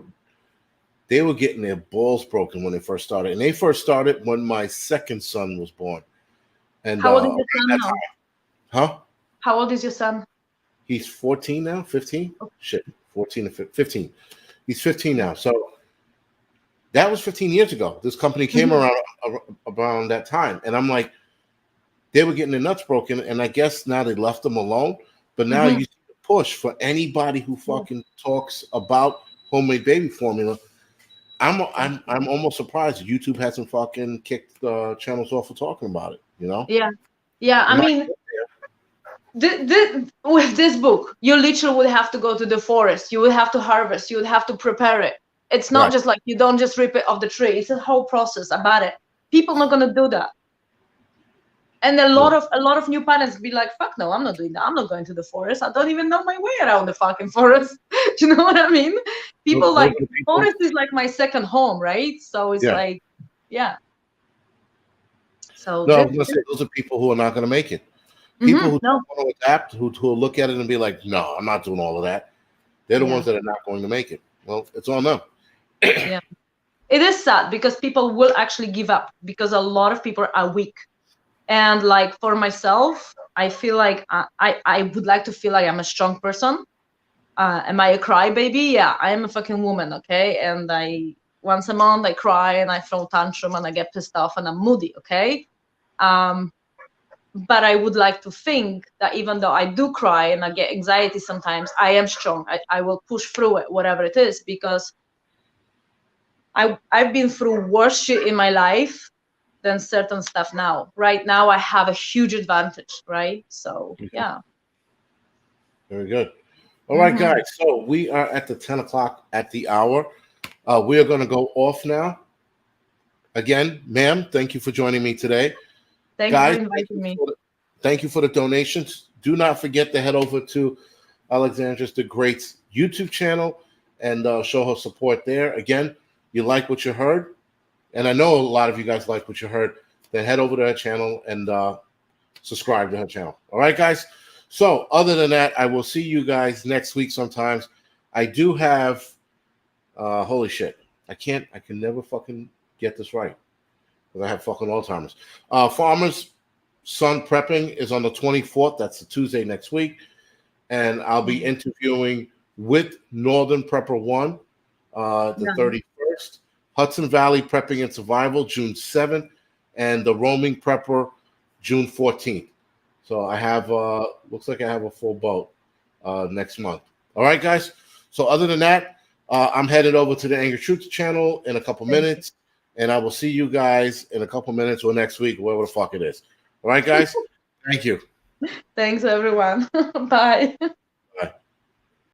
getting their balls broken when they first started. And they first started when my second son was born. And how old is your son now? Huh? How old is your son? He's 14 now, 15? Oh. Shit, 14 to 15. He's 15 now. So that was 15 years ago. This company came around that time. And I'm like, they were getting their nuts broken. And I guess now they left them alone. But now you see the push for anybody who fucking talks about homemade baby formula. I'm almost surprised YouTube hasn't fucking kicked the channels off for talking about it. You know? Yeah. I mean, with this book, you literally would have to go to the forest. You would have to harvest. You would have to prepare it. It's not just like you don't just rip it off the tree. It's a whole process about it. People not gonna do that. And a lot of new parents be like, fuck no, I'm not doing that. I'm not going to the forest. I don't even know my way around the fucking forest. Do you know what I mean? People forest is like my second home, right? So it's like, So no, those are people who are not going to make it. People who don't want to adapt, who will look at it and be like, no, I'm not doing all of that. They're the ones that are not going to make it. Well, it's on them. Yeah. It is sad because people will actually give up because a lot of people are weak. And like for myself, I feel like I would like to feel like I'm a strong person. Am I a crybaby? Yeah, I am a fucking woman, okay? And once a month I cry and I throw tantrum and I get pissed off and I'm moody, okay? But I would like to think that even though I do cry and I get anxiety sometimes, I am strong. I will push through it, whatever it is, because I've been through worse shit in my life than certain stuff now. Right now, I have a huge advantage, right? So, yeah. Very good. All right, guys. So we are at the 10 o'clock at the hour. We are going to go off now. Again, ma'am, thank you for joining me today. Thank you for inviting me. Thank you for the donations. Do not forget to head over to Aleksandra's the Great's YouTube channel and show her support there. Again, you like what you heard, and I know a lot of you guys like what you heard, then head over to her channel and subscribe to her channel. All right, guys? So other than that, I will see you guys next week sometimes. I do have, holy shit, I can never fucking get this right because I have fucking Alzheimer's. Farmer's Son Prepping is on the 24th. That's the Tuesday next week. And I'll be interviewing with Northern Prepper 1 the 31st. Hudson Valley Prepping and Survival, June 7th. And the Roaming Prepper, June 14th. So I have, looks like I have a full boat next month. All right, guys? So other than that, I'm headed over to the Angry Truth channel in a couple minutes. And I will see you guys in a couple minutes or next week, whatever the fuck it is. All right, guys? Thank you. Thanks, everyone. Bye.